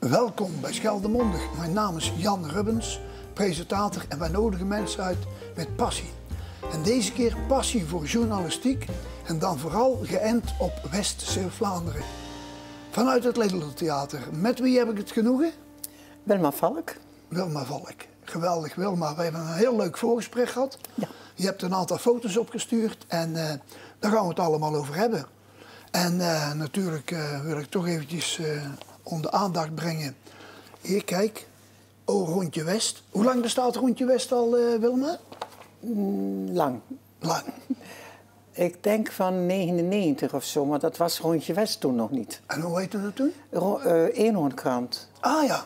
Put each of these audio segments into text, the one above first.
Welkom bij Scheldemondig. Mijn naam is Jan Rubbens, presentator en wij nodigen mensen uit met passie. En deze keer passie voor journalistiek en dan vooral geënt op West-Zeeuw-Vlaanderen. Vanuit het Lidl-theater. Met wie heb ik het genoegen? Wilma Valk. Wilma Valk. Geweldig Wilma, we hebben een heel leuk voorgesprek gehad. Ja. Je hebt een aantal foto's opgestuurd en daar gaan we het allemaal over hebben. En natuurlijk wil ik toch eventjes onder aandacht brengen. Hier, kijk. Oh, Rondje West. Hoe lang bestaat Rondje West al, Wilma? Lang. Lang. Ik denk van 99 of zo, maar dat was Rondje West toen nog niet. En hoe heette dat toen? Eenhoornkrant. Ah ja.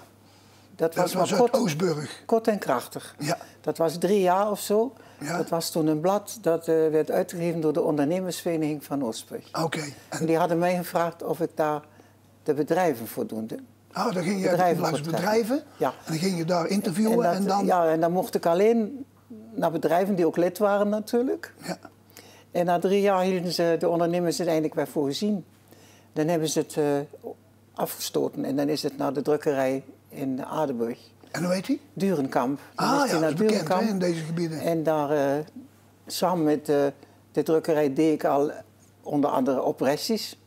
Dat was uit kort, Oostburg. kort en krachtig. Ja. Dat was 3 jaar of zo. Ja. Dat was toen een blad dat werd uitgegeven door de ondernemersvereniging van Oostburg. Oké. En die hadden mij gevraagd of ik daar de bedrijven voor doende. Oh, dan ging je langs bedrijven. Ja. En dan ging je daar interviewen en dan... Ja, en dan mocht ik alleen naar bedrijven die ook lid waren natuurlijk. Ja. En na 3 jaar hielden ze de ondernemers er eindelijk bij voor gezien. Dan hebben ze het afgestoten en dan is het naar de drukkerij in Aardenburg. En hoe heet die? Durenkamp. Dan Ah is ja, naar dat is bekend Durenkamp. hè, in deze gebieden. En daar samen met de drukkerij deed ik al onder andere opressies.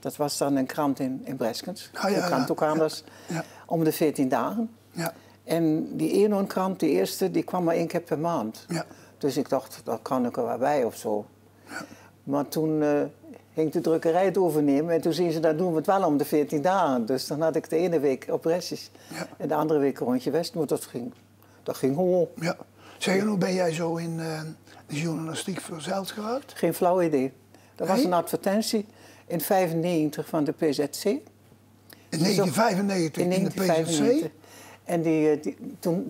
Dat was dan een krant in Breskens. Ah, ja, de krant ook anders. Ja. Om de 14 dagen. Ja. En die eenhoornkrant, die eerste, die kwam maar 1 keer per maand. Ja. Dus ik dacht, daar kan ik er wel bij of zo. Ja. Maar toen ging de drukkerij het overnemen en toen zien ze, dat doen we het wel om de 14 dagen. Dus dan had ik de ene week opressies en de andere week Rondje West. Maar dat ging gewoon. Ja. Zeg, en hoe ben jij zo in de journalistiek verzeild geraakt? Geen flauw idee. Er was een advertentie in 1995 van de PZC. In 1995 in de PZC? En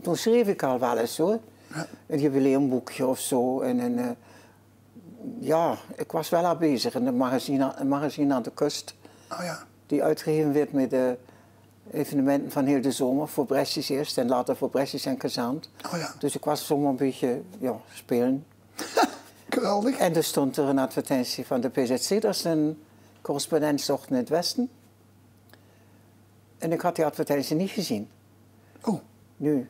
toen schreef ik al wel eens hoor. Ja. Een jubileumboekje of zo. En ja, ik was wel al bezig in een magazine aan de kust. Oh ja. Die uitgegeven werd met de evenementen van heel de zomer. Voor Bresjes eerst en later voor Bresjes en Kazant. Oh ja. Dus ik was zomaar een beetje spelen. Geweldig. En er stond er een advertentie van de PZC. Dat is een correspondent zocht in het Westen. En ik had die advertentie niet gezien. Oh. Nu.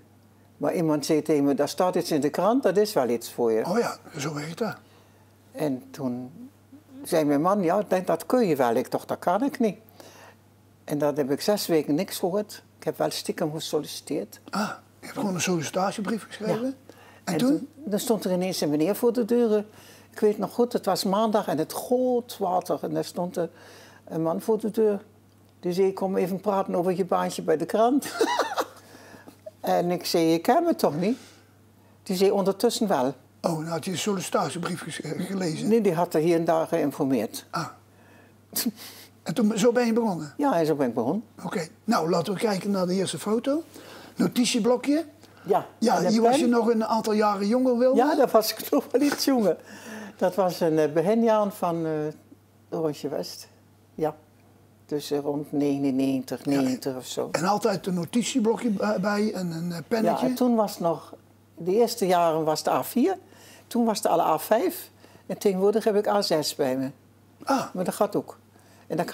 Maar iemand zei tegen me, daar staat iets in de krant, dat is wel iets voor je. Oh ja, zo werkt dat. En toen zei mijn man, ja, dat kun je wel. Ik dacht, dat kan ik niet. En dat heb ik 6 weken niks gehoord. Ik heb wel stiekem gesolliciteerd. Ah, je hebt gewoon een sollicitatiebrief geschreven? Ja. En toen? Dan stond er ineens een meneer voor de deur. Ik weet nog goed, het was maandag en het goot water. En daar stond een man voor de deur. Die zei, kom even praten over je baantje bij de krant. En ik zei, ik ken me toch niet? Die zei, ondertussen wel. Oh, nou had je een sollicitatiebrief gelezen? Nee, die had er hier en daar geïnformeerd. Ah. En toen, zo ben je begonnen? Ja, en zo ben ik begonnen. Oké. Nou, laten we kijken naar de eerste foto. Notitieblokje. Ja. Ja, hier was je nog een aantal jaren jonger, Wilma? Ja, daar was ik nog wel iets jonger. Dat was een beginjaar van Rondje West. Ja. Dus rond 99, 90 of zo. En altijd een notitieblokje bij en een pennetje? Ja, en toen was nog... De eerste jaren was de A4. Toen was het alle A5. En tegenwoordig heb ik A6 bij me. Ah. Maar dat gaat ook. En dat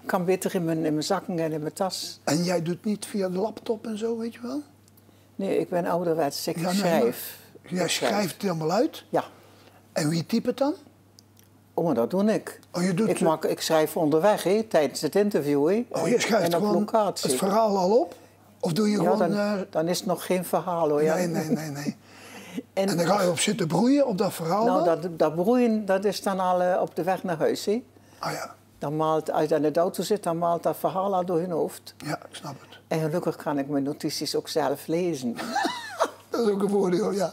kan beter in mijn zakken en in mijn tas. En jij doet niet via de laptop en zo, weet je wel? Nee, ik ben ouderwets. Ik schrijf. Jij schrijft het helemaal uit? Ja. En wie typt het dan? Oh, maar dat doe ik. Oh, je doet... Ik schrijf onderweg, tijdens het interview. Oh, je schrijft en op gewoon locatie. het verhaal al op? Of doe je gewoon... Dan is het nog geen verhaal hoor. Ja. Nee. En dan ga je op zitten broeien op dat verhaal? Nou, dat broeien, dat is dan al op de weg naar huis. Hè? Ah ja. Dan maalt, als je in de auto zit, dan maalt dat verhaal al door hun hoofd. Ja, ik snap het. En gelukkig kan ik mijn notities ook zelf lezen. Dat is ook een voordeel, ja.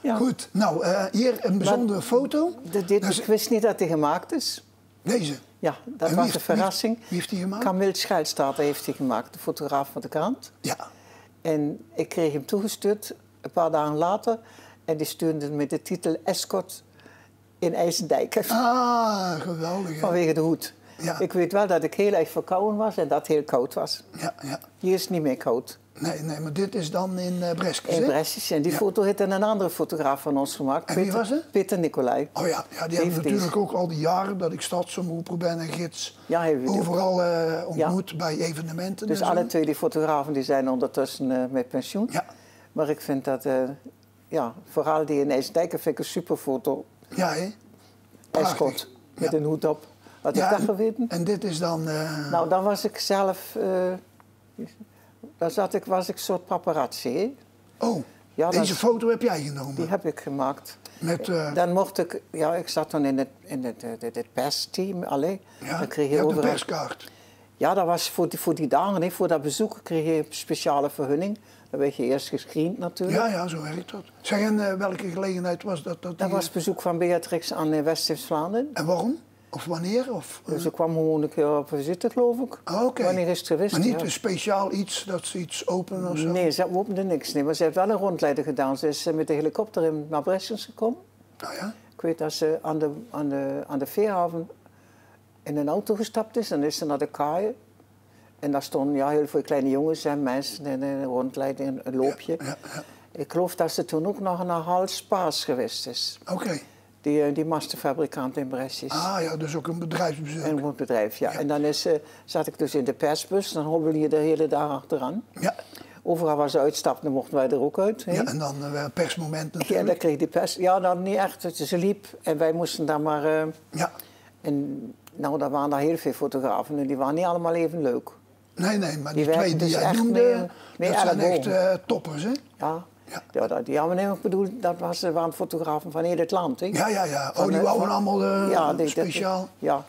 Ja. Goed, nou, hier een bijzondere foto. Ik wist niet dat die gemaakt is. Deze? Ja, dat was een verrassing. Wie heeft die gemaakt? Camille Scheilstater heeft die gemaakt, de fotograaf van de krant. Ja. En ik kreeg hem toegestuurd een paar dagen later. En die stuurde met de titel Escort in IJsendijk. Ah, geweldig. Hè? Vanwege de hoed. Ja. Ik weet wel dat ik heel erg verkouden was en dat het heel koud was. Ja. Hier is het niet meer koud. Nee, maar dit is dan in Breskes, In hè? Breskes. En die foto heeft een andere fotograaf van ons gemaakt. En wie was het? Peter Nicolai. Oh ja, die hebben natuurlijk ook al die jaren dat ik stadsomroeper ben en gids overal ontmoet bij evenementen. Dus en alle zo. 2 die fotografen die zijn ondertussen met pensioen. Ja. Maar ik vind dat, vooral die in IJsdijk vind ik een super foto. Ja, hè? Escort, met een hoed op. Had ik dat geweten? En dit is dan... Nou, dan was ik zelf... was ik een soort paparazzi, hè? Oh, ja, deze foto heb jij genomen? Die heb ik gemaakt. Met, dan mocht ik... Ja, ik zat dan in het persteam, allee. Ja, dan kreeg je hebt overal... een perskaart. Ja, dat was voor die dagen, hè, voor dat bezoek kreeg je een speciale vergunning. Dan werd je eerst gescreend natuurlijk. Ja, zo werkt dat. Zeg, en welke gelegenheid was dat? Dat was bezoek van Beatrix aan West-Vlaanderen. En waarom? Of wanneer? Dus ik kwam gewoon een keer op visite, geloof ik. Oké. Wanneer is het geweest? Maar niet een speciaal iets, dat ze iets openen of zo? Nee, ze opende niks. Nee, maar ze heeft wel een rondleiding gedaan. Ze is met de helikopter naar Breskens gekomen. Nou ja. Ik weet dat ze aan de veerhaven in een auto gestapt is. Dan is ze naar de kaaien. En daar stonden heel veel kleine jongens en mensen in een rondleiding, een loopje. Ja. Ik geloof dat ze toen ook nog naar Hals Paas geweest is. Oké. Die mastenfabrikant in Breskes. Ah ja, dus ook een bedrijfsbezoek. Een bedrijf, ja. En dan zat ik dus in de persbus, dan hobbelde je de hele dag achteraan. Ja. Overal waar ze uitstapten, mochten wij er ook uit. Ja, en dan een persmoment natuurlijk. Ja, dan kreeg die pers... Ja, dan niet echt. Ze liep en wij moesten dan maar... Ja. En nou, daar waren daar heel veel fotografen en die waren niet allemaal even leuk. Nee, maar die werken twee die dus jij echt noemde, mee dat zijn echt toppers, hè? Ja. Ik bedoel, dat waren fotografen van heel het land. Hè? Ja. Oh, die wouden allemaal speciaal. Ja.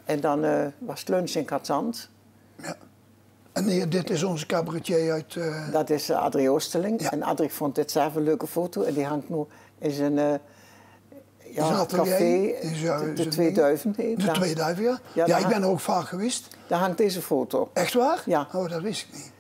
En dan was het lunch in Katzand. Ja. En dit is onze cabaretier uit... Dat is Adrie Oosterling. Ja. En Adrie vond dit zelf een leuke foto. En die hangt nu in zijn café, de 2000. De 2000, ja. Ja, ik ben er ook vaak geweest. Daar hangt deze foto. Echt waar? Ja. Oh, dat wist ik niet.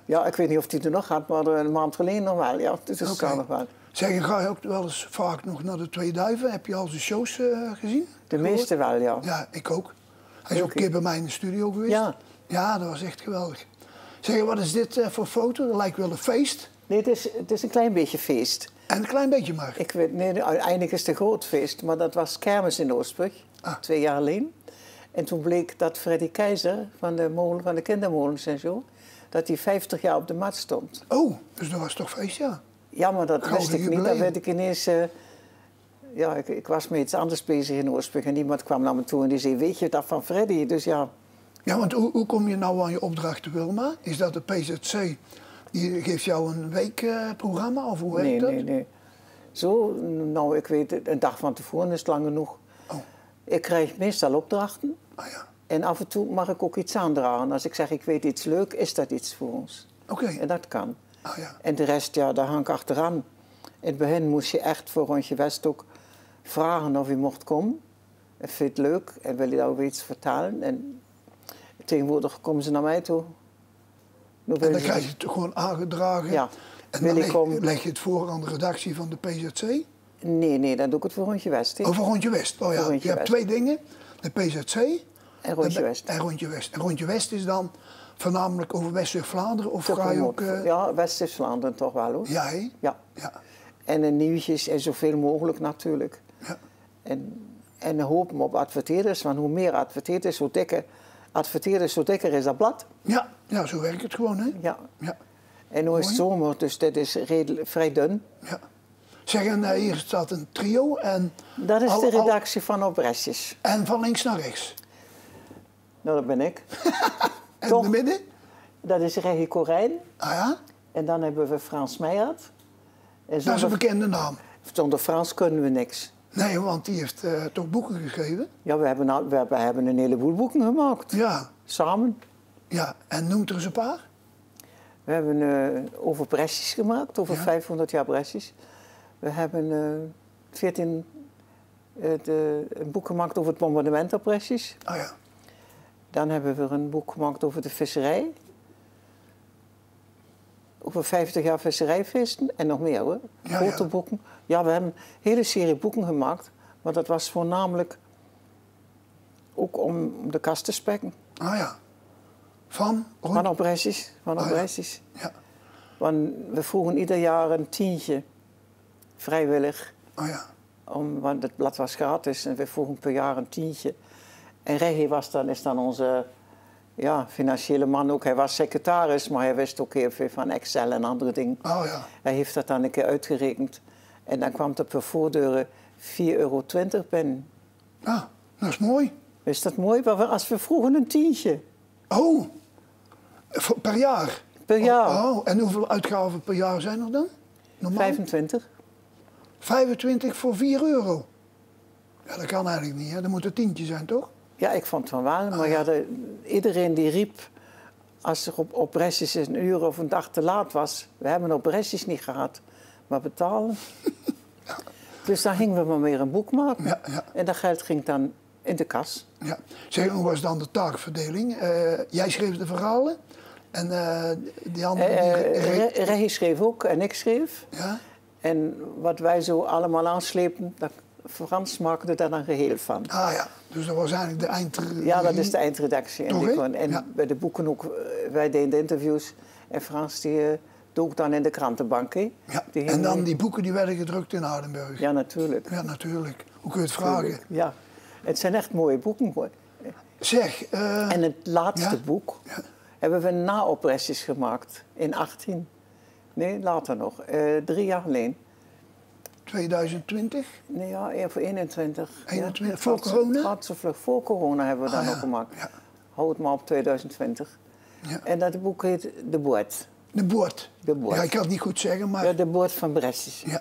Ja, ik weet niet of die er nog gaat, maar een maand geleden nog wel. Ja, dus dat kan nog wel. Zeg, ga je ook wel eens vaak nog naar de 2000? Heb je al zijn shows gezien? De meeste wel, ja. Ja, ik ook. Hij is ook een keer bij mij in de studio geweest. Ja. Ja, dat was echt geweldig. Zeg, wat is dit voor foto? Dat lijkt wel een feest. Nee, het is een klein beetje feest. En een klein beetje maar. Ik weet, nee, uiteindelijk is het een groot feest, maar dat was kermis in Oostbrug, 2 jaar alleen. En toen bleek dat Freddy Keizer van de kindermolens en zo, dat hij 50 jaar op de mat stond. Oh, dus dat was toch feest, ja? Ja, maar dat wist ik jubileum. niet. Dan werd ik ineens... ik was met iets anders bezig in Oostbrug en iemand kwam naar me toe en die zei, weet je dat van Freddy? Dus ja... Ja, want hoe kom je nou aan je opdrachten, Wilma? Is dat de PZC, die geeft jou een weekprogramma of hoe werkt dat? Nee. Zo, nou, ik weet, een dag van tevoren is het lang genoeg. Oh. Ik krijg meestal opdrachten. Ah ja. En af en toe mag ik ook iets aandragen. Als ik zeg, ik weet iets leuk, is dat iets voor ons. Oké. En dat kan. Ah ja. En de rest, ja, daar hang ik achteraan. In het begin moest je echt voor Rondje West ook vragen of je mocht komen. En vind je het leuk en wil je daar ook iets vertellen. En tegenwoordig komen ze naar mij toe. En dan krijg je het gewoon aangedragen. Ja. En dan leg je het voor aan de redactie van de PZC? Nee, dan doe ik het voor Rondje West. Of voor Rondje West. Oh ja, je hebt 2 dingen. De PZC en Rondje West. En Rondje West. En Rondje West is dan voornamelijk over West-Vlaanderen? Of ga je ook... Ja, West-Vlaanderen toch wel hoor. Ja, hè? Ja. En nieuwtjes en zoveel mogelijk natuurlijk. Ja. En hopen op adverteerders, want hoe meer adverteerders, hoe dikker is dat blad. Ja, zo werkt het gewoon, hè? Ja. En nu is het zomer, dus dit is vrij dun. Ja. Zeg, en hier staat een trio en... Dat is de redactie van Op Breskes. En van links naar rechts? Nou, dat ben ik. En in de midden? Dat is Reggie Corijn. Ah ja? En dan hebben we Frans Meijert. Dat is een bekende naam. Zonder Frans kunnen we niks. Nee, want die heeft toch boeken geschreven? Ja, we hebben een heleboel boeken gemaakt. Ja. Samen. Ja, en noemt er eens een paar? We hebben over Breskes gemaakt, over 500 jaar Breskes. We hebben een boek gemaakt over het bombardement op Breskes. Ah ja. Dan hebben we een boek gemaakt over de visserij. Over 50 jaar visserijfeesten en nog meer hoor. Grote boeken. Ja, we hebben een hele serie boeken gemaakt. Maar dat was voornamelijk ook om de kast te spekken. Ah ja. Van Op Breskes. Ja. Want we vroegen ieder jaar een tientje, vrijwillig. Oh ja. Want het blad was gratis en we vroegen per jaar een tientje. En Reggie is dan onze financiële man ook. Hij was secretaris, maar hij wist ook heel veel van Excel en andere dingen. Oh ja. Hij heeft dat dan een keer uitgerekend. En dan kwam er per voordeur 4,20 € binnen. Ja, dat is mooi. Is dat mooi? Als we vroegen een tientje. Oh, per jaar? Per jaar. Oh, en hoeveel uitgaven per jaar zijn er dan? Normaal? 25. 25 voor 4 €. Ja, dat kan eigenlijk niet, hè? Dat moet een tientje zijn, toch? Ja, ik vond het van waar. Maar ja, iedereen die riep, als er op restjes een uur of een dag te laat was. We hebben op restjes niet gehad, maar betalen. Ja. Dus dan gingen we maar weer een boek maken. Ja, ja. En dat geld ging dan in de kas. Ja. Zeg, hoe was dan de taakverdeling? Jij schreef de verhalen en die andere... Reggie schreef ook en ik schreef. Ja? En wat wij zo allemaal aanslepen, Frans maakte daar een geheel van. Ah ja, dus dat was eigenlijk de eindredactie. Ja, dat is de eindredactie. Toch, En ja. bij de boeken ook, wij deden de interviews. En Frans die dook dan in de krantenbank. Hè. Ja. Die En dan die boeken die werden gedrukt in Aardenburg. Ja, natuurlijk. Ja, natuurlijk. Hoe kun je het vragen? Ja, het zijn echt mooie boeken. Zeg... En het laatste boek hebben we na oprestjes gemaakt. In 18. Nee, later nog. 3 jaar alleen. 2020? Nee, ja, voor 21. 21, voor corona? Laatste vlucht voor corona hebben we dat nog gemaakt. Ja. Houd maar op 2020. Ja. En dat boek heet De Boord. De Boord. De Boord. Ja, ik kan het niet goed zeggen, maar... Ja, De Boord van Bressjes. Ja,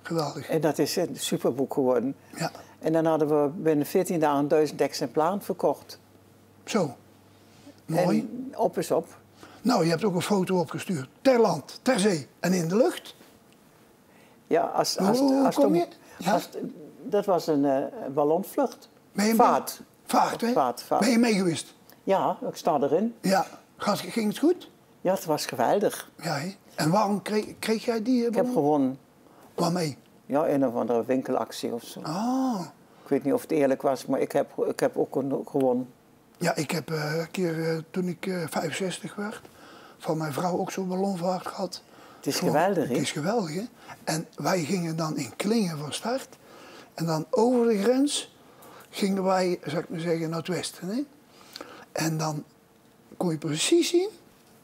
geweldig. En dat is een superboek geworden. Ja. En dan hadden we binnen 14 dagen 1000 exemplaren verkocht. Zo. Mooi. En op is op. Nou, je hebt ook een foto opgestuurd. Ter land, ter zee en in de lucht. Ja, Hoe kom je? Ja? Dat was een ballonvlucht. Ben je Vaart. Vaart, hè? Vaart. Ben je mee geweest? Ja, ik sta erin. Ja. Ging het goed? Ja, het was geweldig. Ja, hè? En waarom kreeg jij die? Ik heb gewonnen. Waarmee? Ja, een of andere winkelactie of zo. Ah. Ik weet niet of het eerlijk was, maar ik heb ook gewonnen. Ja, ik heb een keer toen ik 65 werd, van mijn vrouw ook zo'n ballonvaart gehad. Het is geweldig, hè? Het is geweldig, hè? En wij gingen dan in Klingen van start. En dan over de grens gingen wij, zou ik maar zeggen, naar het westen, hè? En dan kon je precies zien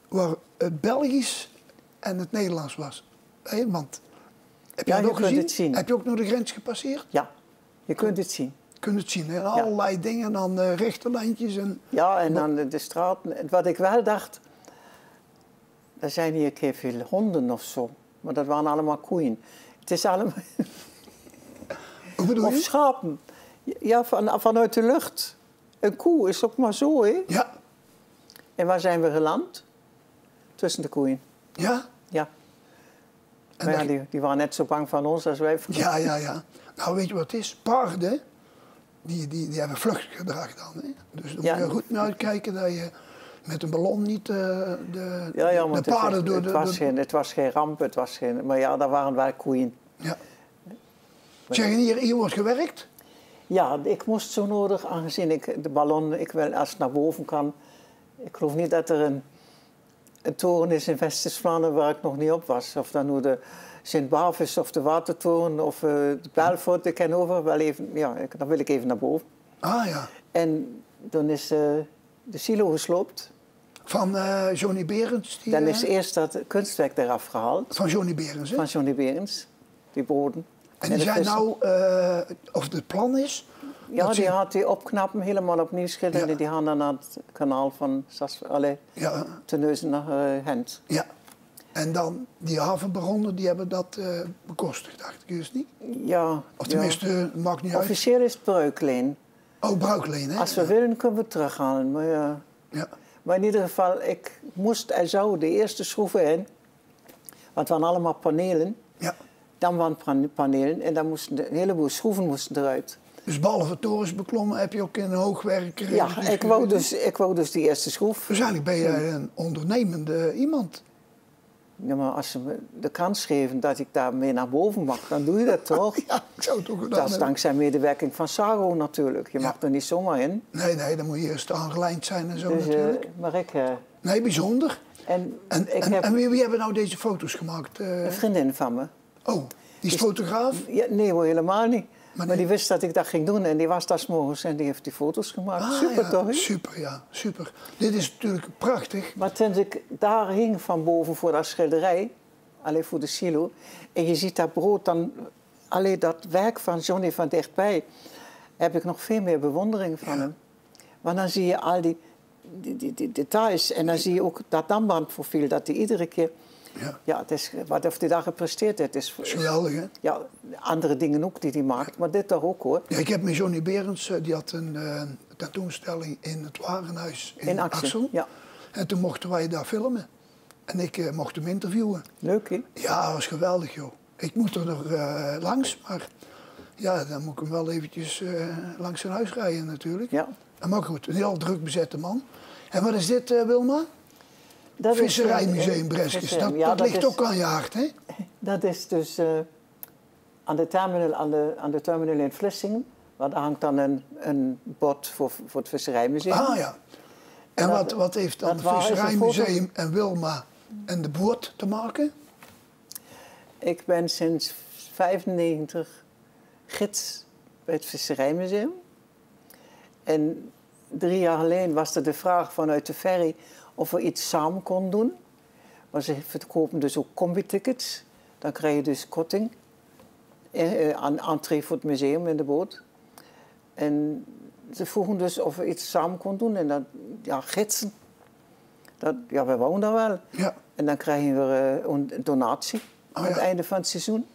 waar het Belgisch en het Nederlands was. Hè? Want, heb je dat ook gezien? Het zien. Heb je ook nog de grens gepasseerd? Ja, je kunt het zien. Je kunt het zien, hè? Allerlei dingen, dan rechte lijntjes en... Ja, en dan de straat. Wat ik wel dacht, er zijn hier een keer veel honden of zo. Maar dat waren allemaal koeien. Het is allemaal... Hoe bedoel Of je? schapen. Ja, vanuit de lucht. Een koe is ook maar zo, hè? Ja. En waar zijn we geland? Tussen de koeien. Ja? Ja. En Maar ja, dan- die waren net zo bang van ons als wij van... Ja, ja, ja. Nou, weet je wat het is? Paarden, die hebben vluchtgedrag dan. Hè? Dus daar Ja. moet je goed naar uitkijken dat je met een ballon niet Ja, de maar paarden door de... het was geen ramp, het was geen... Maar ja, daar waren wij koeien. Ja. Zeg, en hier wordt gewerkt? Ja, ik moest zo nodig, aangezien ik de ballon, ik wil als het naar boven kan. Ik geloof niet dat er een toren is in West-Vlaanderen waar ik nog niet op was. Of dan nu de Sint-Bavus of de Watertoren of de Belfort, ik ken over. Wel even, ja, dan wil ik even naar boven. Ah ja. En dan is de silo gesloopt. Van Johnny Berends? Die, Dan is eerst dat kunstwerk eraf gehaald. van Johnny Berends, hè? Van Johnny Berends, die bodem. En die de zijn vissen. nou, of het plan is... Ja, dat die ze- had die opknappen, helemaal opnieuw schilderen. Ja. En die gaan dan naar het kanaal van Ja, Terneuzen naar Gent. ja. En dan, die havenbaronnen, die hebben dat bekostigd, dacht ik, is het niet? Ja, Of tenminste, het maakt niet uit. officieel is het bruikleen. Oh, bruikleen, hè? Als we willen, kunnen we het terughalen. Maar, ja. Ja. Maar in ieder geval, er zou de eerste schroeven in. Want het waren allemaal panelen. Ja. Dan waren panelen en dan moesten een heleboel schroeven moesten eruit. Dus behalve torens beklommen heb je ook in een hoogwerk... Ja, ik wou dus die eerste schroef. Dus eigenlijk ben jij een ondernemende iemand. Ja, maar als ze me de kans geven dat ik daarmee naar boven mag, dan doe je dat toch? Ja, ik zou het ook gedaan Dat is hebben. dankzij medewerking van Sago natuurlijk. Je mag er niet zomaar in. Nee, dan moet je eerst aangelijnd zijn en zo Dus, natuurlijk. maar ik... Nee, bijzonder. En wie hebben nou deze foto's gemaakt? Een vriendin van me. Oh, die is fotograaf? Ja, nee hoor, helemaal niet. Maar die wist dat ik dat ging doen en die was daar 's morgens en die heeft die foto's gemaakt. Super toch? He? Super, ja, super. Dit is natuurlijk prachtig. Maar sinds ik daar hing van boven voor dat schilderij, alleen voor de silo, en je ziet dat brood dan, alleen dat werk van Johnny van dichtbij, heb ik nog veel meer bewondering van hem. Want dan zie je al die details en dan zie je ook dat dambandprofiel, dat hij iedere keer... Ja, het is, wat heeft hij daar gepresteerd heeft. Dat is geweldig, hè? Ja, andere dingen ook die hij maakt, maar dit toch ook, hoor. Ja, ik heb met Johnny Berends, die had een tentoonstelling in het Warenhuis in Axel. Ja. En toen mochten wij daar filmen. En ik mocht hem interviewen. Leuk, hè? Ja, dat was geweldig, joh. Ik moet er nog langs, maar ja, dan moet ik hem wel eventjes langs zijn huis rijden natuurlijk. Ja. Maar goed, een heel druk bezette man. En wat is dit, Wilma? Dat Visserijmuseum Breskes. Dat ligt ook aan je hart, hè? Dat is dus aan de terminal in Vlissingen. Waar daar hangt dan een bord voor het Visserijmuseum. Ah ja. En wat heeft dan het Visserijmuseum en Wilma en de boot te maken? Ik ben sinds 1995 gids bij het Visserijmuseum. En 3 jaar geleden was er de vraag vanuit de ferry of we iets samen konden doen. Maar ze verkopen dus ook combi-tickets. Dan krijg je dus korting aan entree voor het museum in de boot. En ze vroegen dus of we iets samen konden doen. En dat, ja, gidsen. Ja, we wouden daar wel. Ja. En dan krijgen we een donatie aan het einde van het seizoen.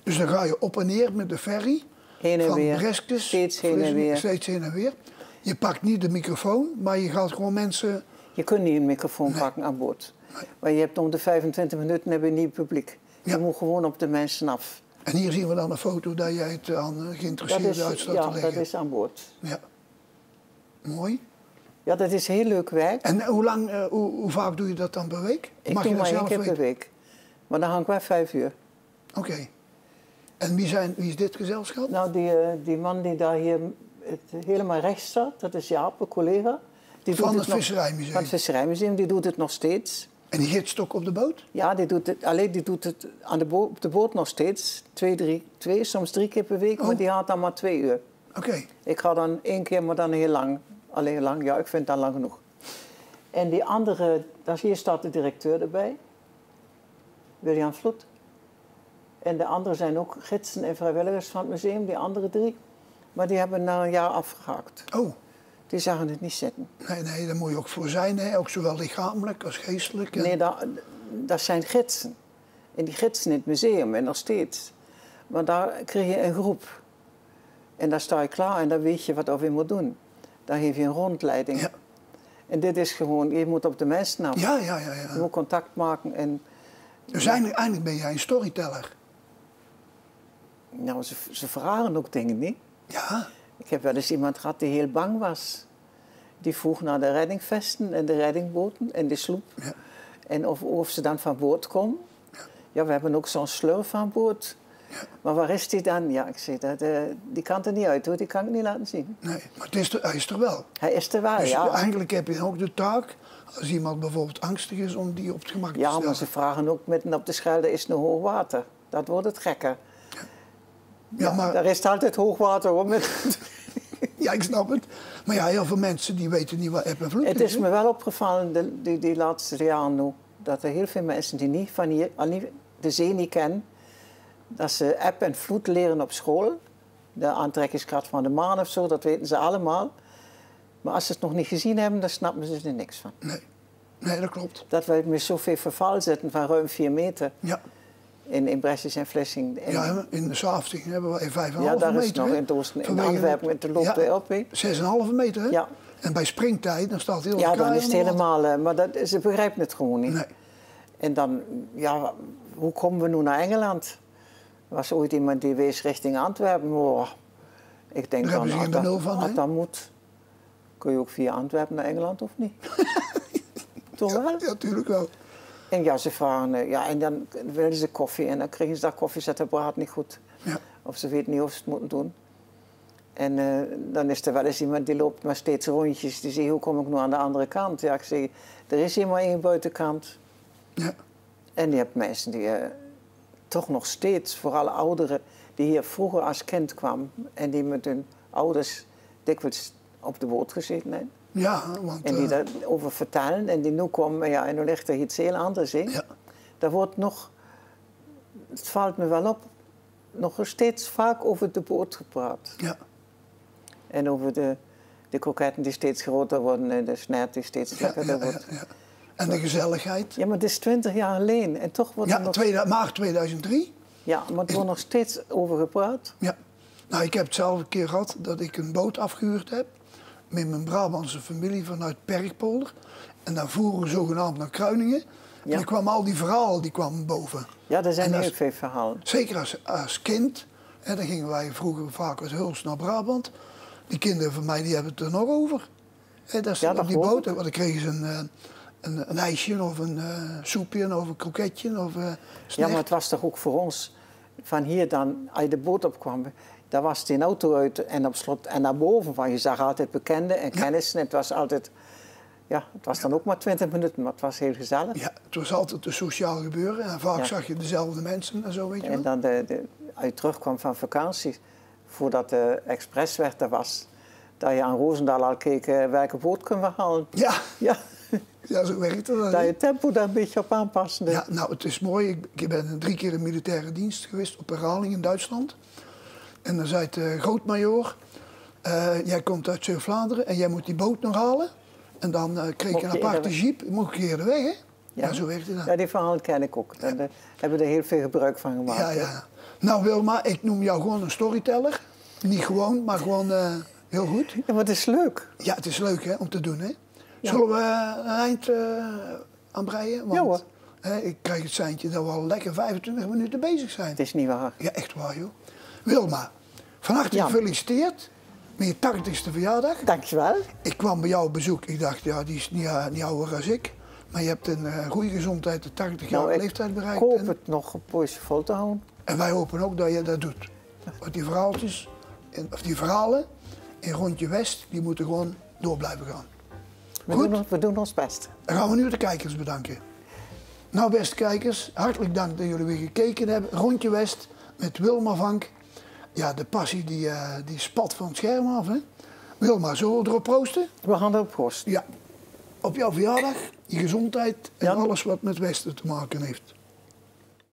Dus dan ga je op en neer met de ferry. Heen en weer. Van Breskes. Steeds heen en weer. Steeds heen en weer. Je pakt niet de microfoon, maar je gaat gewoon mensen... Je kunt niet een microfoon pakken aan boord. Nee. Maar je hebt om de 25 minuten heb je niet publiek. Je moet gewoon op de mensen af. En hier zien we dan een foto dat jij het aan geïnteresseerden uit staat te leggen. Ja, dat is aan boord. Ja. Mooi. Ja, dat is heel leuk werk. En hoe vaak doe je dat dan per week? Ik doe maar 1 keer per week. Maar dan hang ik wel 5 uur. Oké. En wie is dit gezelschap? Nou, die man die daar hier helemaal rechts staat, dat is Jaap, een collega. Van het Visserijmuseum? Van het Visserijmuseum, die doet het nog steeds. En die gidst ook op de boot? Ja, die doet het op de boot nog steeds. 2, soms 3 keer per week, maar die gaat dan maar 2 uur. Oké. Ik ga dan 1 keer, maar dan heel lang. Alleen heel lang, ja, ik vind dat lang genoeg. En die andere, hier staat de directeur erbij. William Vloed. En de anderen zijn ook gidsen en vrijwilligers van het museum, die andere 3. Maar die hebben na een jaar afgehaakt. Oh. Die zagen het niet zitten. Nee, daar moet je ook voor zijn, hè? Ook zowel lichamelijk als geestelijk. En... Nee, dat zijn gidsen. En die gidsen in het museum, en nog steeds. Maar daar krijg je een groep. En daar sta je klaar en dan weet je wat je moet doen. Dan geef je een rondleiding. Ja. En dit is gewoon, je moet op de mensen af. Ja. Je moet contact maken. En, dus eigenlijk ben jij een storyteller. Nou, ze vragen ook dingen, niet? Ja. Ik heb wel eens iemand gehad die heel bang was. Die vroeg naar de reddingvesten en de reddingboten en de sloep. Ja. En of ze dan van boord komen. Ja, we hebben ook zo'n slurf aan boord. Ja. Maar waar is die dan? Ja, ik zeg, die kan er niet uit hoor, die kan ik niet laten zien. Nee, maar hij is er wel. Hij is er wel, dus ja. Eigenlijk heb je ook de taak, als iemand bijvoorbeeld angstig is, om die op het gemak te stellen. Ja, maar ze vragen ook midden op de Schelde is er hoog water. Dat wordt het gekker. Ja, maar... Daar is het altijd hoogwater hoor. Ja, ik snap het. Maar ja, heel veel mensen die weten niet wat eb en vloed is. Het is me wel opgevallen die laatste jaren nu, dat er heel veel mensen die niet van hier, de zee niet kennen, dat ze eb en vloed leren op school. De aantrekkingskracht van de maan of zo, dat weten ze allemaal. Maar als ze het nog niet gezien hebben, dan snappen ze er niks van. Nee, dat klopt. Dat wij met zoveel verval zitten van ruim 4 meter. Ja. In Breskes en Vlissingen. Ja, in de Safting hebben we 5,5 meter. Ja, daar is nog in het oosten. In Antwerpen met de loop op. 6,5 meter, hè? Ja. En bij springtijd, dan staat heel Ja, dan is het helemaal... Maar ze begrijpen het gewoon niet. Nee. En dan, ja, hoe komen we nu naar Engeland? Er was ooit iemand die wees richting Antwerpen. Oh, ik denk dan, als dat moet, kun je ook via Antwerpen naar Engeland of niet? Toch wel? Ja, natuurlijk wel. En ja, ze vragen, ja, en dan willen ze koffie en dan kregen ze dat koffiezetapparaat niet goed. Ja. Of ze weten niet of ze het moeten doen. En dan is er wel eens iemand die loopt maar steeds rondjes. Die zegt, hoe kom ik nu aan de andere kant? Ja, ik zeg, er is hier maar één buitenkant. Ja. En je hebt mensen die toch nog steeds, vooral ouderen, die hier vroeger als kind kwamen en die met hun ouders dikwijls op de boot gezeten hebben. Ja, want... En die daarover vertellen en die nu komen, ja, en nu ligt er iets heel anders in. Ja. Daar wordt nog, het valt me wel op, nog steeds vaak over de boot gepraat. Ja. En over de kroketten die steeds groter worden en de snert die steeds lekkerder wordt. Ja. En de gezelligheid. Ja, maar het is 20 jaar alleen en toch wordt er nog... maart 2003. Ja, maar het wordt nog steeds over gepraat. Ja. Nou, ik heb het zelf een keer gehad dat ik een boot afgehuurd heb met mijn Brabantse familie vanuit Perkpolder. En dan voeren we zogenaamd naar Kruiningen. En dan kwamen al die verhalen die kwamen boven. Ja, er zijn heel veel verhalen. Zeker als kind. En dan gingen wij vroeger vaak uit Hulst naar Brabant. Die kinderen van mij die hebben het er nog over. En dat is op die boot. Want dan kregen ze een ijsje of een soepje of een kroketje of ja, maar het was toch ook voor ons, van hier dan, als je de boot opkwam, daar was het in auto uit en op slot en naar boven van. Je zag altijd bekenden en kennissen. Het was altijd, ja, het was dan ook maar 20 minuten, maar het was heel gezellig. Ja, het was altijd een sociaal gebeuren en vaak zag je dezelfde mensen en zo, weet je wel. En dan als je terugkwam van vakantie, voordat de expressweg er was, dat je aan Roosendaal al keek welke boot kunnen we halen. Ja. Ja. Ja, zo werkt het. Dat je tempo daar een beetje op aanpassen. Ja, nou, het is mooi. Ik ben 3 keer in militaire dienst geweest op herhaling in Duitsland. En dan zei de grootmajoor, jij komt uit Zeeuw-Vlaanderen en jij moet die boot nog halen. En dan kreeg je een aparte jeep, mocht je eerder weg, hè? Ja, zo werkt het dan. Ja, die verhalen ken ik ook. Daar hebben we er heel veel gebruik van gemaakt. Ja, ja. Nou Wilma, ik noem jou gewoon een storyteller. Niet gewoon, maar gewoon heel goed. Ja, maar het is leuk. Ja, het is leuk hè, om te doen, hè? Ja. Zullen we een eind aanbreien? Want ik krijg het seintje dat we al lekker 25 minuten bezig zijn. Het is niet waar. Ja, echt waar, joh. Wilma, van harte gefeliciteerd met je 80ste verjaardag. Dankjewel. Ik kwam bij jou op bezoek. Ik dacht, ja, die is niet ouder als ik. Maar je hebt een goede gezondheid, de 80 jaar leeftijd bereikt. Ik hoop het nog een poosje vol te houden. En wij hopen ook dat je dat doet. Want die verhalen in Rondje West, die moeten gewoon door blijven gaan. We doen ons best. Dan gaan we nu de kijkers bedanken. Nou, beste kijkers, hartelijk dank dat jullie weer gekeken hebben. Rondje West met Wilma Vank. Ja, de passie die spat van het scherm af, hè. Wilma, zullen we erop proosten? We gaan erop proosten. Ja. Op jouw verjaardag, je gezondheid en alles wat met Westen te maken heeft.